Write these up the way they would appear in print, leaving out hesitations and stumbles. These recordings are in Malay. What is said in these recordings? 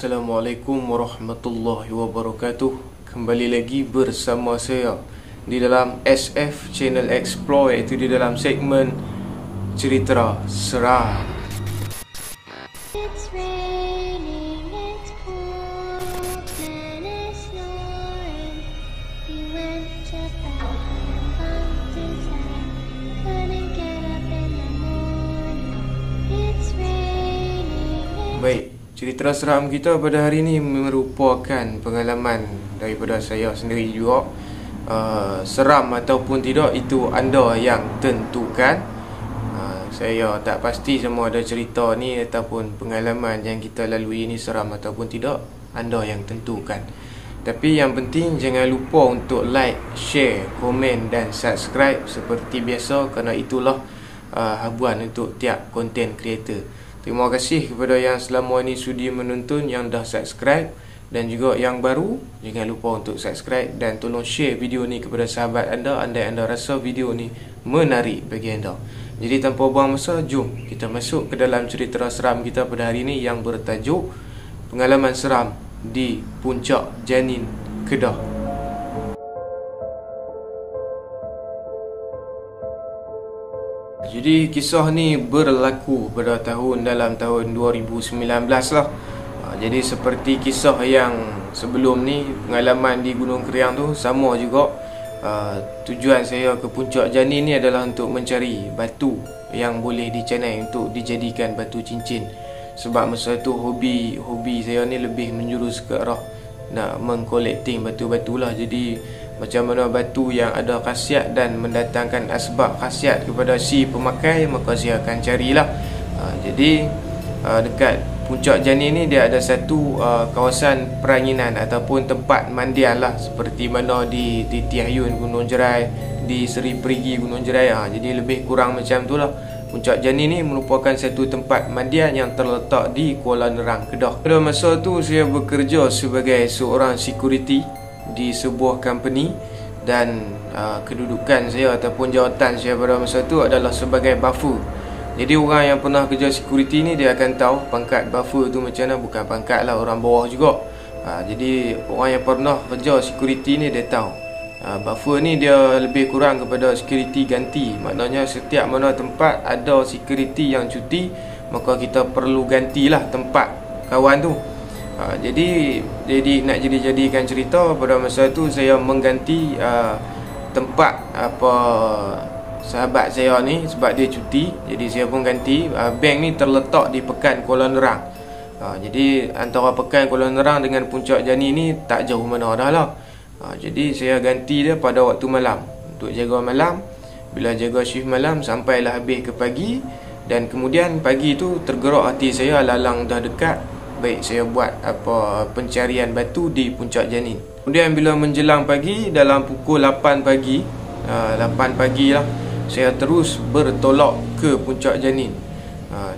Assalamualaikum warahmatullahi wabarakatuh. Kembali lagi bersama saya di dalam SF Channel Explore, iaitu di dalam segmen cerita seram. It's raining, it's cold, and it's snoring. We went to bed and bumped inside. Couldn't get up in the morning. It's raining. Baik, cerita seram kita pada hari ini merupakan pengalaman daripada saya sendiri juga. Seram ataupun tidak, itu anda yang tentukan. Saya tak pasti semua ada cerita ni ataupun pengalaman yang kita lalui ni seram ataupun tidak, anda yang tentukan. Tapi yang penting jangan lupa untuk like, share, komen dan subscribe seperti biasa, kerana itulah habuan untuk tiap content creator. Terima kasih kepada yang selama ini sudi menonton, yang dah subscribe, dan juga yang baru, jangan lupa untuk subscribe dan tolong share video ni kepada sahabat anda andai anda rasa video ni menarik bagi anda. Jadi tanpa buang masa, jom kita masuk ke dalam cerita seram kita pada hari ini yang bertajuk Pengalaman Seram di Puncak Janin, Kedah. Jadi kisah ni berlaku pada dalam tahun 2019 lah. Jadi seperti kisah yang sebelum ni, pengalaman di Gunung Keriang tu sama juga. Tujuan saya ke Puncak Janin ni adalah untuk mencari batu yang boleh dicanai untuk dijadikan batu cincin. Sebab masa tu hobi saya ni lebih menjurus ke arah nak mengkolekting batu-batu lah. Jadi macam mana batu yang ada khasiat dan mendatangkan asbab khasiat kepada si pemakai, maka saya akan carilah. Jadi dekat Puncak Janin ni dia ada satu kawasan peranginan ataupun tempat mandian lah, seperti mana di Tiayun Gunung Jerai, di Seri Perigi Gunung Jerai. Jadi lebih kurang macam tu lah. Puncak Janin ni merupakan satu tempat mandian yang terletak di Kuala Nerang, Kedah. Pada masa tu saya bekerja sebagai seorang security di sebuah company, dan kedudukan saya ataupun jawatan saya pada masa tu adalah sebagai buffer. Jadi orang yang pernah kerja security ni dia akan tahu pangkat buffer tu macam mana. Bukan pangkat lah, orang bawah juga. Jadi orang yang pernah kerja security ni dia tahu buffer ni dia lebih kurang kepada security ganti. Maknanya setiap mana tempat ada security yang cuti, maka kita perlu gantilah tempat kawan tu. Jadi nak jadikan cerita, pada masa tu saya mengganti tempat sahabat saya ni sebab dia cuti. Jadi saya pun ganti. Bank ni terletak di Pekan Kuala Nerang. Jadi antara Pekan Kuala Nerang dengan Puncak Janin ni tak jauh mana dah lah. Jadi saya ganti dia pada waktu malam untuk jaga malam. Bila jaga shift malam sampailah habis ke pagi, dan kemudian pagi tu tergerak hati saya, lalang dah dekat, baik saya buat pencarian batu di Puncak Janin. Kemudian bila menjelang pagi, dalam pukul 8 pagi lah, saya terus bertolak ke Puncak Janin.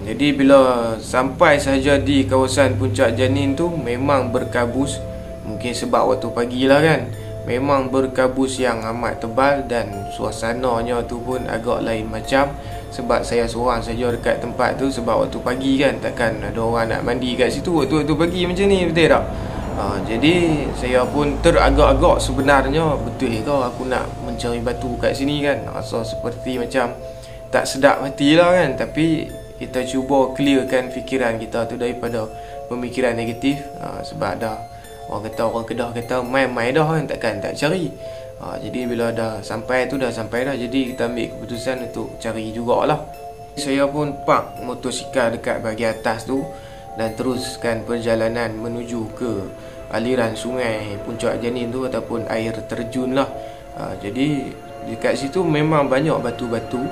Jadi bila sampai sahaja di kawasan Puncak Janin tu, memang berkabus. Mungkin sebab waktu pagi lah kan, memang berkabus yang amat tebal, dan suasananya tu pun agak lain macam. Sebab saya seorang saja dekat tempat tu, sebab waktu pagi kan, takkan ada orang nak mandi kat situ waktu pagi macam ni, betul tak? Jadi saya pun teragak-agak sebenarnya, betul ke aku nak mencari batu kat sini kan. Rasa seperti macam tak sedap hati lah kan. Tapi kita cuba clearkan fikiran kita tu daripada pemikiran negatif. Sebab dah orang Kedah kata mai-mai dah kan, takkan tak cari. Jadi bila dah sampai dah. Jadi kita ambil keputusan untuk cari jugalah. Saya pun park motosikal dekat bahagian atas tu dan teruskan perjalanan menuju ke aliran sungai Puncak Janin tu ataupun air terjun lah. Jadi dekat situ memang banyak batu-batu,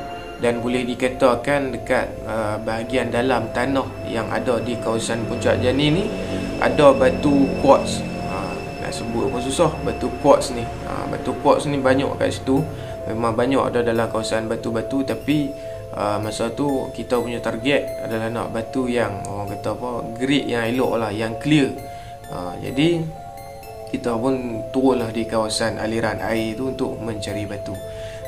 dan boleh dikatakan dekat bahagian dalam tanah yang ada di kawasan Puncak Janin ni ada batu quartz. Nak sebut pun susah, batu quartz ni. Batu quartz ni banyak kat situ. Memang banyak ada dalam kawasan batu-batu, tapi masa tu kita punya target adalah nak batu yang orang kata grade yang elok lah, yang clear. Jadi kita pun turunlah di kawasan aliran air tu untuk mencari batu.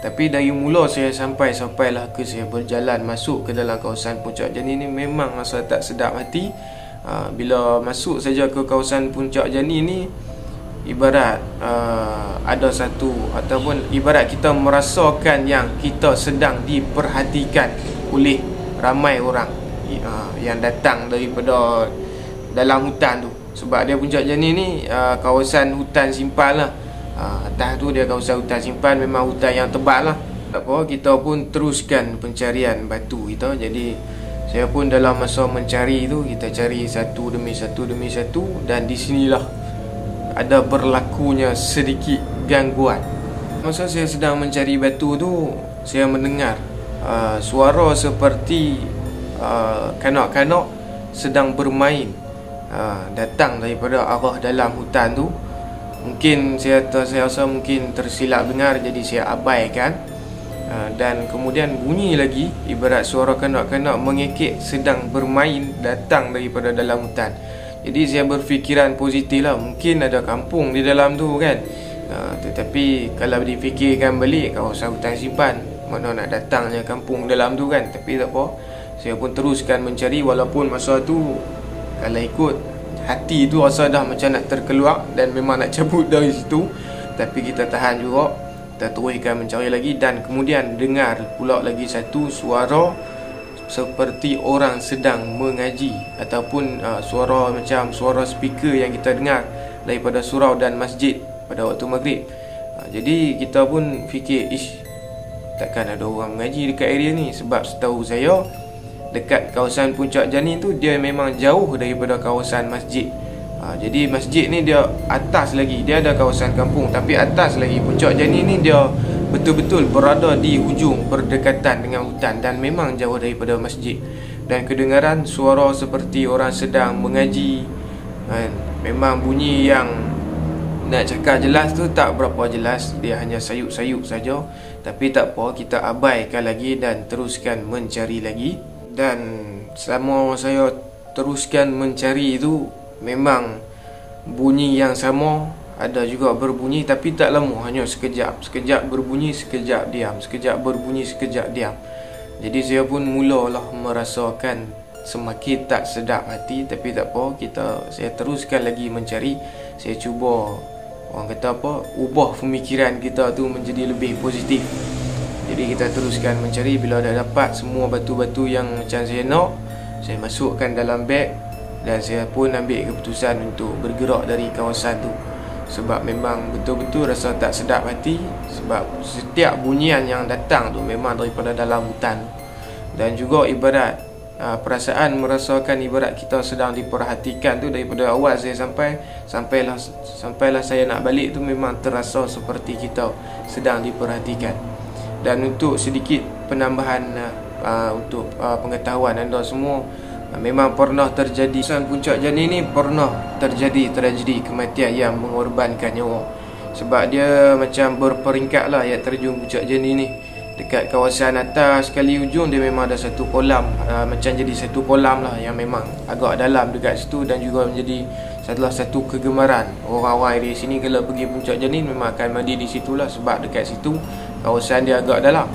Tapi dari mula saya sampailah ke saya berjalan masuk ke dalam kawasan Puncak Janin ni, memang rasa tak sedap hati. Bila masuk saja ke kawasan Puncak Jani ni, ibarat ada satu, ataupun ibarat kita merasakan yang kita sedang diperhatikan oleh ramai orang yang datang daripada dalam hutan tu. Sebab dia Puncak Jani ni kawasan hutan simpan lah. Atas tu dia kawasan hutan simpan, memang hutan yang tebal lah. Tak apa, kita pun teruskan pencarian batu kita. Jadi saya pun dalam masa mencari tu, kita cari satu demi satu, dan di sinilah ada berlakunya sedikit gangguan. Masa saya sedang mencari batu tu, saya mendengar suara seperti kanak-kanak sedang bermain datang daripada arah dalam hutan tu. Mungkin saya rasa mungkin tersilap dengar, jadi saya abaikan. Dan kemudian bunyi lagi, ibarat suara kanak-kanak mengekek sedang bermain datang daripada dalam hutan. Jadi saya berfikiran positif lah, mungkin ada kampung di dalam tu kan. Tetapi kalau difikirkan balik, kawasan hutan simpan, mana nak datangnya kampung dalam tu kan. Tapi tak apa, saya pun teruskan mencari. Walaupun masa tu kalau ikut hati tu rasa dah macam nak terkeluar dan memang nak cabut dari situ, tapi kita tahan juga, kita teruskan mencari lagi. Dan kemudian dengar pula lagi satu suara seperti orang sedang mengaji, ataupun suara macam suara speaker yang kita dengar daripada surau dan masjid pada waktu maghrib. Jadi kita pun fikir, takkan ada orang mengaji dekat area ni. Sebab setahu saya dekat kawasan Puncak Jani tu dia memang jauh daripada kawasan masjid. Jadi masjid ni dia atas lagi, dia ada kawasan kampung, tapi atas lagi. Puncak Jani ni dia betul-betul berada di hujung berdekatan dengan hutan dan memang jauh daripada masjid. Dan kedengaran suara seperti orang sedang mengaji, memang bunyi yang nak cakap jelas tu tak berapa jelas, dia hanya sayup-sayup saja. Tapi tak apa, kita abaikan lagi dan teruskan mencari lagi. Dan selama saya teruskan mencari itu, memang bunyi yang sama ada juga berbunyi, tapi tak lama, hanya sekejap. Sekejap berbunyi, sekejap diam, sekejap berbunyi, sekejap diam. Jadi saya pun mulalah merasakan semakin tak sedap hati. Tapi tak apa, saya teruskan lagi mencari. Saya cuba, orang kata apa, ubah pemikiran kita tu menjadi lebih positif. Jadi kita teruskan mencari. Bila dah dapat semua batu-batu yang macam saya nak, saya masukkan dalam beg. Dan saya pun ambil keputusan untuk bergerak dari kawasan tu. Sebab memang betul-betul rasa tak sedap hati. Sebab setiap bunyian yang datang tu memang daripada dalam hutan. Dan juga ibarat perasaan merasakan ibarat kita sedang diperhatikan tu, daripada awal saya sampailah saya nak balik tu, memang terasa seperti kita sedang diperhatikan. Dan untuk sedikit penambahan untuk pengetahuan anda semua, memang pernah terjadi di Puncak Jani ni, pernah terjadi tragedi kematian yang mengorbankan nyawa. Sebab dia macam berperingkat lah air terjun Puncak Jani ni. Dekat kawasan atas sekali ujung dia memang ada satu kolam, macam jadi satu kolam lah yang memang agak dalam dekat situ. Dan juga menjadi salah satu kegemaran orang-orang area sini. Kalau pergi Puncak Jani memang akan mandi di situ lah, sebab dekat situ kawasan dia agak dalam.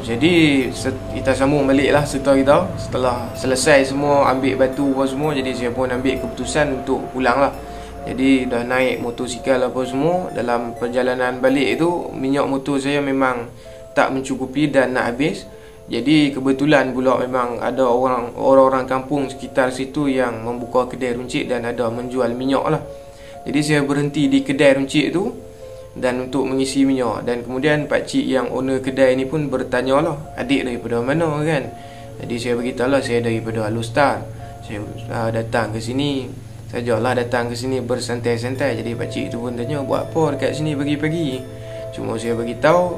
Jadi kita sambung balik lah cerita kita. Setelah selesai semua ambil batu apa semua, jadi saya pun ambil keputusan untuk pulang lah. Jadi dah naik motosikal apa semua. Dalam perjalanan balik tu, minyak motor saya memang tak mencukupi dan nak habis. Jadi kebetulan pula memang ada orang-orang kampung sekitar situ yang membuka kedai runcit dan ada menjual minyak lah. Jadi saya berhenti di kedai runcit tu dan untuk mengisi minyak. Dan kemudian pakcik yang owner kedai ni pun bertanya lah, adik daripada mana kan. Jadi saya beritahu lah, saya daripada Alustar. Saya datang ke sini, sajalah datang ke sini bersantai-santai. Jadi pakcik tu pun tanya, buat apa dekat sini pagi-pagi? Cuma saya beritahu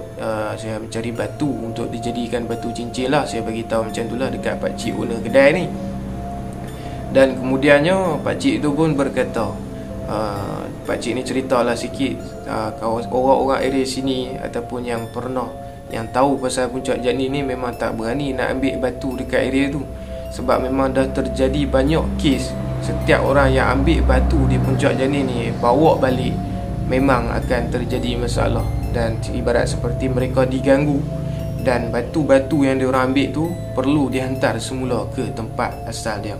saya mencari batu untuk dijadikan batu cincin lah. Saya beritahu macam tu lah dekat pakcik owner kedai ni. Dan kemudiannya pakcik tu pun berkata, pakcik ni ceritalah sikit orang-orang area sini ataupun yang pernah, yang tahu pasal Puncak Jani ni memang tak berani nak ambil batu dekat area tu. Sebab memang dah terjadi banyak kes, setiap orang yang ambil batu di Puncak Jani ni bawa balik, memang akan terjadi masalah. Dan ibarat seperti mereka diganggu, dan batu-batu yang diorang ambil tu perlu dihantar semula ke tempat asal dia.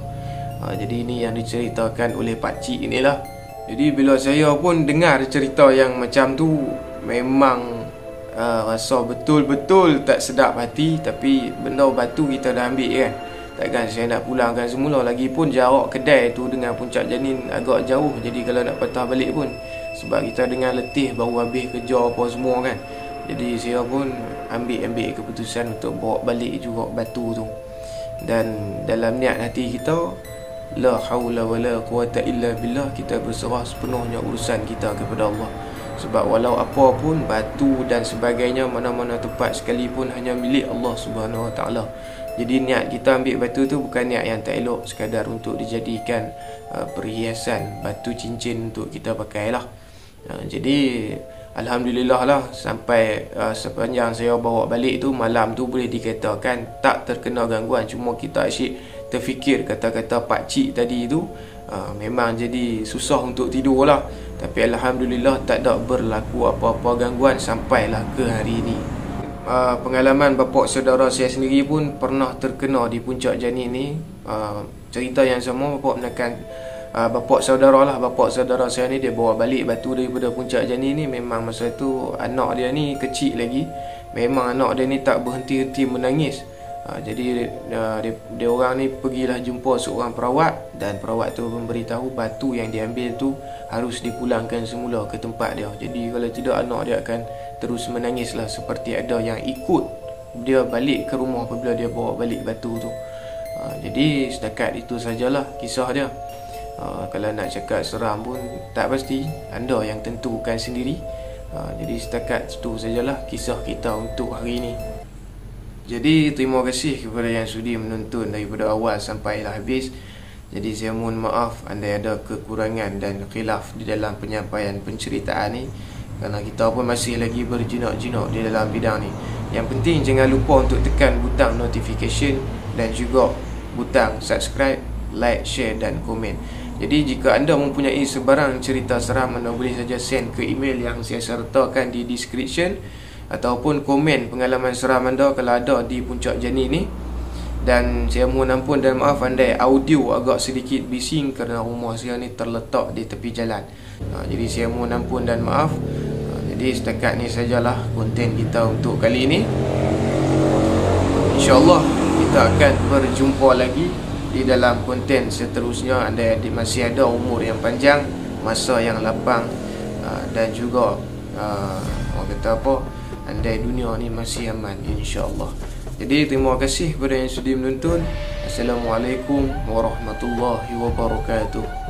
Jadi ini yang diceritakan oleh pakcik inilah. Jadi bila saya pun dengar cerita yang macam tu, memang rasa betul-betul tak sedap hati. Tapi benda batu kita dah ambil kan, takkan saya nak pulangkan semula. Lagipun jarak kedai tu dengan Puncak Janin agak jauh. Jadi kalau nak patah balik pun, sebab kita dengan letih baru habis kerja apa semua kan, jadi saya pun ambil keputusan untuk bawa balik juga batu tu. Dan dalam niat hati kita, la haula wala quwata illa billah, kita berserah sepenuhnya urusan kita kepada Allah. Sebab walau apa pun, batu dan sebagainya, mana-mana tempat sekalipun hanya milik Allah Subhanahu Wa Taala. Jadi niat kita ambil batu tu bukan niat yang tak elok, sekadar untuk dijadikan perhiasan, batu cincin untuk kita pakai lah. Jadi alhamdulillah lah, sampai sepanjang saya bawa balik tu, malam tu boleh dikatakan tak terkena gangguan. Cuma kita asyik terfikir kata-kata pakcik tadi tu, memang jadi susah untuk tidur lah. Tapi alhamdulillah tak ada berlaku apa-apa gangguan sampailah ke hari ini. Pengalaman bapak saudara saya sendiri pun pernah terkena di Puncak Janin ni. Cerita yang sama, bapak menekan bapak saudara lah. Bapak saudara saya ni dia bawa balik batu daripada Puncak Janin ni. Memang masa tu anak dia ni kecil lagi. Memang anak dia ni tak berhenti-henti menangis. Jadi dia orang ni pergilah jumpa seorang perawat, dan perawat tu memberitahu batu yang diambil tu harus dipulangkan semula ke tempat dia. Jadi kalau tidak, anak dia akan terus menangis lah, seperti ada yang ikut dia balik ke rumah apabila dia bawa balik batu tu. Jadi setakat itu sajalah kisah dia. Kalau nak cakap seram pun tak pasti, anda yang tentukan sendiri. Jadi setakat itu sajalah kisah kita untuk hari ini. Jadi terima kasih kepada yang sudi menonton daripada awal sampai habis. Jadi saya mohon maaf andai ada kekurangan dan khilaf di dalam penyampaian penceritaan ni, kerana kita pun masih lagi berjinak-jinak di dalam bidang ni. Yang penting jangan lupa untuk tekan butang notification dan juga butang subscribe, like, share dan komen. Jadi jika anda mempunyai sebarang cerita seram, anda boleh saja send ke email yang saya sertakan di description, ataupun komen pengalaman seram anda kalau ada di Puncak Janin ni. Dan saya mohon ampun dan maaf andai audio agak sedikit bising kerana rumah saya ni terletak di tepi jalan. Jadi saya mohon ampun dan maaf. Jadi setakat ni sajalah konten kita untuk kali ini. InsyaAllah kita akan berjumpa lagi di dalam konten seterusnya. Andai masih ada umur yang panjang, masa yang lapang, dan juga orang kata apa, andai dunia ni masih aman, insyaAllah. Jadi terima kasih kepada yang sudi menonton. Assalamualaikum warahmatullahi wabarakatuh.